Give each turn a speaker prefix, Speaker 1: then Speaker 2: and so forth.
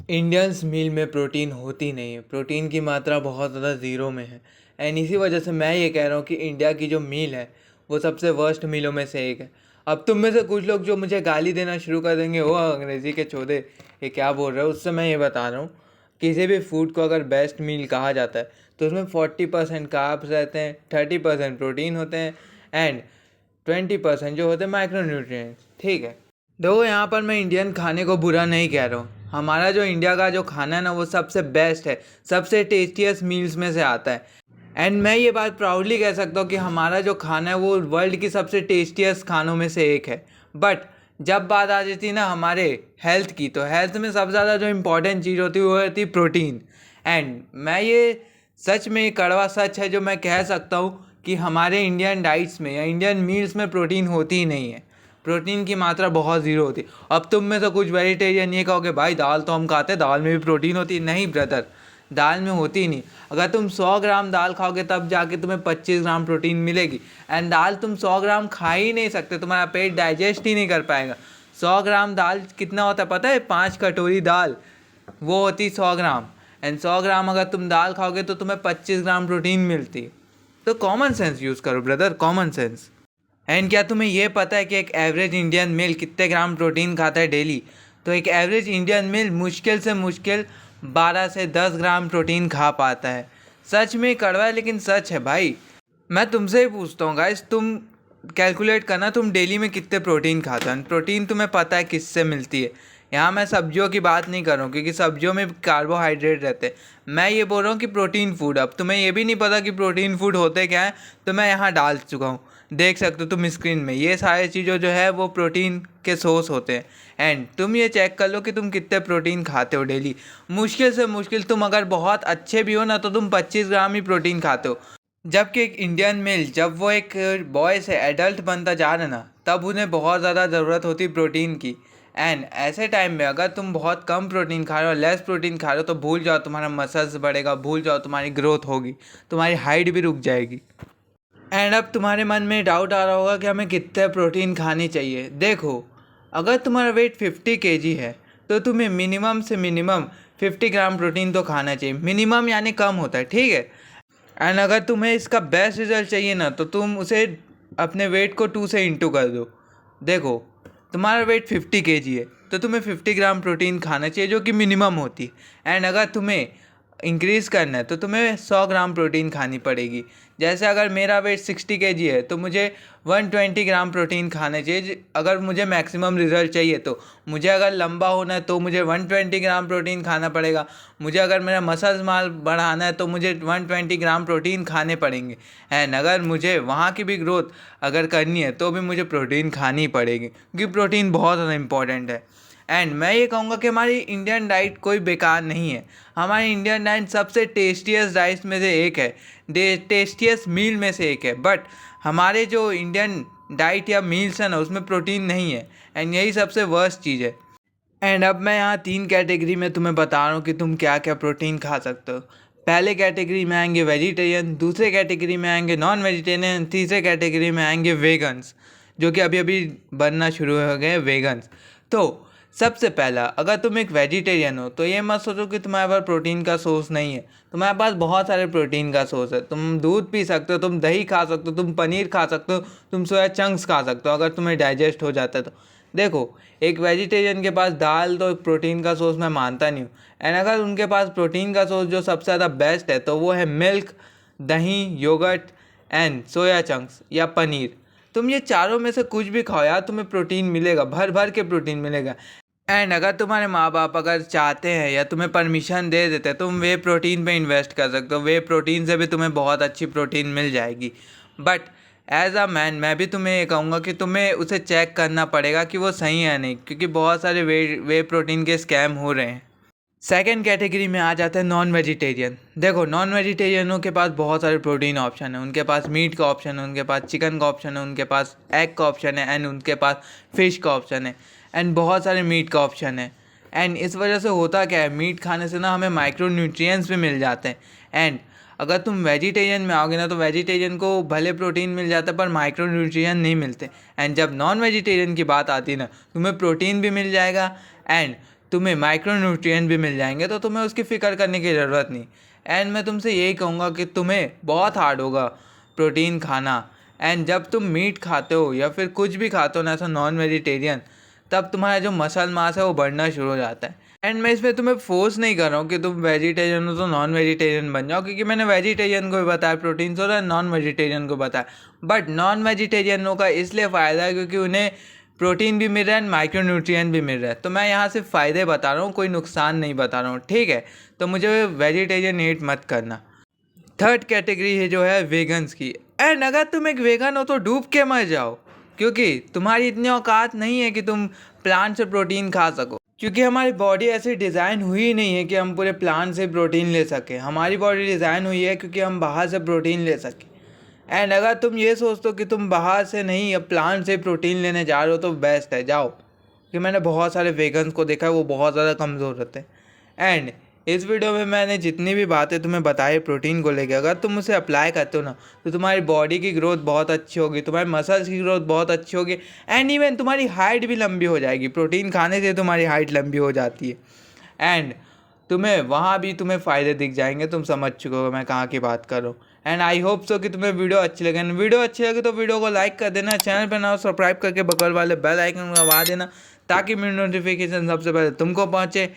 Speaker 1: Indians मील में protein होती नहीं है। प्रोटीन की मात्रा बहुत ज़्यादा ज़ीरो में है। एंड इसी वजह से मैं ये कह रहा हूँ कि इंडिया की जो मील है वो सबसे वर्स्ट मीलों में से एक है। अब तुम में से कुछ लोग जो मुझे गाली देना शुरू कर देंगे, वो अंग्रेज़ी के चौधे ये क्या बोल रहे हो, उससे मैं ये बता रहा हूँ किसी भी फूड को अगर बेस्ट मील कहा जाता है तो उसमें 40% कार्ब्स रहते हैं, 30% प्रोटीन होते हैं एंड 20% जो होते हैं माइक्रो न्यूट्रिएंट्स। ठीक है, देखो यहाँ पर मैं इंडियन खाने को बुरा नहीं कह रहा हूँ। हमारा जो इंडिया का जो खाना है ना वो सबसे बेस्ट है, सबसे टेस्टीएस्ट मील्स में से आता है। एंड मैं ये बात प्राउडली कह सकता हूँ कि हमारा जो खाना है वो वर्ल्ड की सबसे टेस्टीएस्ट खानों में से एक है। बट जब बात आ जाती है ना हमारे हेल्थ की, तो हेल्थ में सबसे ज़्यादा जो इम्पोर्टेंट चीज़ होती है वो होती है प्रोटीन। एंड मैं ये सच में कड़वा सच है जो मैं कह सकता हूँ कि हमारे इंडियन डाइट्स में या इंडियन मील्स में प्रोटीन होती ही नहीं है। प्रोटीन की मात्रा बहुत ज़ीरो होती है। अब तुम में से कुछ वेजिटेरियन ये कहोगे भाई दाल तो हम खाते हैं, दाल में भी प्रोटीन होती है। नहीं ब्रदर, दाल में होती ही नहीं। अगर तुम 100 ग्राम दाल खाओगे तब जाके तुम्हें 25 ग्राम प्रोटीन मिलेगी। एंड दाल तुम 100 ग्राम खा ही नहीं सकते, तुम्हारा पेट डाइजेस्ट ही नहीं कर पाएगा। 100 ग्राम दाल कितना होता है पता है? 5 कटोरी दाल वो होती 100 ग्राम। एंड 100 ग्राम अगर तुम दाल खाओगे तो तुम्हें 25 ग्राम प्रोटीन मिलती। तो कॉमन सेंस यूज़ करो ब्रदर, कॉमन सेंस। एंड क्या तुम्हें ये पता है कि एक एवरेज इंडियन मेल कितने ग्राम प्रोटीन खाता है डेली? तो एक एवरेज इंडियन मेल मुश्किल से मुश्किल 12 से 10 ग्राम प्रोटीन खा पाता है। सच में कड़वा है लेकिन सच है भाई। मैं तुमसे ही पूछता हूँ गाइस, तुम कैलकुलेट करना तुम डेली में कितने प्रोटीन खाते हो। प्रोटीन तुम्हें पता है किससे मिलती है। यहाँ मैं सब्जियों की बात नहीं कर रहा हूँ क्योंकि सब्जियों में कार्बोहाइड्रेट रहते हैं। मैं ये बोल रहा हूँ कि प्रोटीन फूड। अब तुम्हें ये भी नहीं पता कि प्रोटीन फूड होते क्या है, तो मैं यहाँ डाल चुका हूँ, देख सकते हो तुम स्क्रीन में। ये सारी चीज़ें जो है वो प्रोटीन के सोर्स होते हैं। एंड तुम ये चेक कर लो कि तुम कितने प्रोटीन खाते हो डेली। मुश्किल से मुश्किल तुम अगर बहुत अच्छे भी हो ना तो तुम 25 ग्राम ही प्रोटीन खाते हो। जबकि एक इंडियन मेल जब वो एक बॉय से एडल्ट बनता जा रहा है ना, तब उन्हें बहुत ज़्यादा ज़रूरत होती है प्रोटीन की। एंड ऐसे टाइम में अगर तुम बहुत कम प्रोटीन खा रहे हो, लेस प्रोटीन खा रहे हो, तो भूल जाओ तुम्हारा मसल्स बढ़ेगा, भूल जाओ तुम्हारी ग्रोथ होगी, तुम्हारी हाइट भी रुक जाएगी। एंड अब तुम्हारे मन में डाउट आ रहा होगा कि हमें कितने प्रोटीन खानी चाहिए। देखो, अगर तुम्हारा वेट 50 केजी है तो तुम्हें मिनिमम से मिनिमम 50 ग्राम प्रोटीन तो खाना चाहिए। मिनिमम यानी कम होता है, ठीक है। एंड अगर तुम्हें इसका बेस्ट रिजल्ट चाहिए ना तो तुम उसे अपने वेट को 2 से इंटू कर दो। देखो, तुम्हारा वेट 50 केजी है तो तुम्हें 50 ग्राम प्रोटीन खाना चाहिए जो कि मिनिमम होती है। एंड अगर तुम्हें इंक्रीज़ करना है तो तुम्हें 100 ग्राम प्रोटीन खानी पड़ेगी। जैसे अगर मेरा वेट 60 केजी है तो मुझे 120 ग्राम प्रोटीन खाने चाहिए अगर मुझे मैक्सिमम रिजल्ट चाहिए। तो मुझे अगर लंबा होना है तो मुझे 120 ग्राम प्रोटीन खाना पड़ेगा। मुझे अगर मेरा मसल्स मास बढ़ाना है तो मुझे 120 ग्राम प्रोटीन खाने पड़ेंगे। एंड अगर मुझे वहाँ की भी ग्रोथ अगर करनी है तो भी मुझे प्रोटीन खानी पड़ेगी क्योंकि प्रोटीन बहुत ज़्यादा इंपॉर्टेंट है। एंड मैं ये कहूँगा कि हमारी इंडियन डाइट कोई बेकार नहीं है। हमारी इंडियन डाइट सबसे टेस्टीएस्ट डाइट्स में से एक है, टेस्टीएस्ट मील में से एक है। बट हमारे जो इंडियन डाइट या मील्स है ना उसमें प्रोटीन नहीं है। एंड यही सबसे वर्स्ट चीज़ है। एंड अब मैं यहाँ 3 कैटेगरी में तुम्हें बता रहा हूँ कि तुम क्या क्या प्रोटीन खा सकते हो। पहले कैटेगरी में आएंगे वेजिटेरियन, दूसरे कैटेगरी में आएंगे नॉन वेजिटेरियन, तीसरे कैटेगरी में आएंगे वेगन्स, जो कि अभी अभी बनना शुरू हो गए वेगन्स। तो सबसे पहला, अगर तुम एक वेजिटेरियन हो तो ये मत सोचो कि तुम्हारे पास प्रोटीन का सोर्स नहीं है। तुम्हारे पास बहुत सारे प्रोटीन का सोर्स है। तुम दूध पी सकते हो, तुम दही खा सकते हो, तुम पनीर खा सकते हो, तुम सोया चंक्स खा सकते हो अगर तुम्हें डाइजेस्ट हो जाता है तो। देखो, एक वेजिटेरियन के पास दाल तो प्रोटीन का सोर्स मैं मानता नहीं हूँ। एंड अगर उनके पास प्रोटीन का सोर्स जो सबसे ज़्यादा बेस्ट है तो वो है मिल्क, दही, योगर्ट एंड सोया चंक्स या पनीर। तुम ये चारों में से कुछ भी खाओ यार, तुम्हें प्रोटीन मिलेगा, भर भर के प्रोटीन मिलेगा। एंड अगर तुम्हारे माँ बाप अगर चाहते हैं या तुम्हें परमिशन दे देते हैं तुम वे प्रोटीन पे इन्वेस्ट कर सकते हो। वे प्रोटीन से भी तुम्हें बहुत अच्छी प्रोटीन मिल जाएगी। बट एज अ मैन मैं भी तुम्हें ये कहूँगा कि तुम्हें उसे चेक करना पड़ेगा कि वो सही है नहीं, क्योंकि बहुत सारे वे प्रोटीन के स्कैम हो रहे हैं। सेकेंड कैटेगरी में आ जाता है नॉन वेजिटेरियन। देखो, नॉन वेजिटेरियनों के पास बहुत सारे प्रोटीन ऑप्शन है। उनके पास मीट का ऑप्शन है, उनके पास चिकन का ऑप्शन है, उनके पास एग का ऑप्शन है एंड उनके पास फ़िश का ऑप्शन है एंड बहुत सारे मीट का ऑप्शन है। एंड इस वजह से होता क्या है, मीट खाने से ना हमें माइक्रो न्यूट्रिएंट्स भी मिल जाते हैं। एंड अगर तुम वेजिटेरियन में आओगे ना तो वेजिटेरियन को भले प्रोटीन मिल जाता है पर माइक्रो न्यूट्रिएंट नहीं मिलते। एंड जब नॉन वेजिटेरियन की बात आती है ना, तुम्हें प्रोटीन भी मिल जाएगा एंड तुम्हें माइक्रोन्यूट्रिएंट भी मिल जाएंगे, तो तुम्हें उसकी फ़िक्र करने की ज़रूरत नहीं। एंड मैं तुमसे यही कहूँगा कि तुम्हें बहुत हार्ड होगा प्रोटीन खाना। एंड जब तुम मीट खाते हो या फिर कुछ भी खाते हो ना, ऐसा नॉन वेजिटेरियन, तब तुम्हारा जो मसल मास है वो बढ़ना शुरू हो जाता है। एंड मैं इसमें तुम्हें फोर्स नहीं कर रहा हूँ कि तुम वेजिटेरियन हो तो नॉन वेजिटेरियन बन जाओ, क्योंकि मैंने वेजिटेरियन को भी बताया प्रोटीन सोर्स और नॉन वेजिटेरियन को बताया। बट नॉन वेजिटेरियनों का इसलिए फ़ायदा है क्योंकि उन्हें प्रोटीन भी मिल रहा है एंड माइक्रोन्यूट्रिएंट भी मिल रहा है। तो मैं यहाँ सिर्फ फ़ायदे बता रहा हूँ, कोई नुकसान नहीं बता रहा हूँ, ठीक है? तो मुझे वेजिटेरियन ईट मत करना। थर्ड कैटेगरी है जो है वेगन्स की। एंड अगर तुम एक वेगन हो तो डूब के मर जाओ, क्योंकि तुम्हारी इतनी औकात नहीं है कि तुम प्लांट से प्रोटीन खा सको। क्योंकि हमारी बॉडी ऐसे डिज़ाइन हुई ही नहीं है कि हम पूरे प्लांट से प्रोटीन ले सकें। हमारी बॉडी डिज़ाइन हुई है क्योंकि हम बाहर से प्रोटीन ले सकें। एंड अगर तुम ये सोचते हो कि तुम बाहर से नहीं या प्लांट से प्रोटीन लेने जा रहे हो तो बेस्ट है, जाओ। कि मैंने बहुत सारे वेगन्स को देखा है, वो बहुत ज़्यादा कमज़ोर रहते हैं। एंड इस वीडियो में मैंने जितनी भी बातें तुम्हें बताई प्रोटीन को लेकर, अगर तुम उसे अप्लाई करते हो ना, तो तुम्हारी बॉडी की ग्रोथ बहुत अच्छी होगी, तुम्हारे मसल्स की ग्रोथ बहुत अच्छी होगी, एंड इवन तुम्हारी हाइट भी लंबी हो जाएगी। प्रोटीन खाने से तुम्हारी हाइट लंबी हो जाती है। एंड तुम्हें वहाँ भी तुम्हें फ़ायदे दिख जाएंगे, तुम समझ चुके हो मैं कहाँ की बात कर रहा हूँ। एंड आई होप सो कि तुम्हें वीडियो अच्छी लगे। वीडियो अच्छी लगे तो वीडियो को लाइक कर देना, चैनल पर ना हो सब्सक्राइब करके बगल वाले बेल आइकन को दबा देना, ताकि मेरी नोटिफिकेशन सबसे पहले तुमको पहुँचे।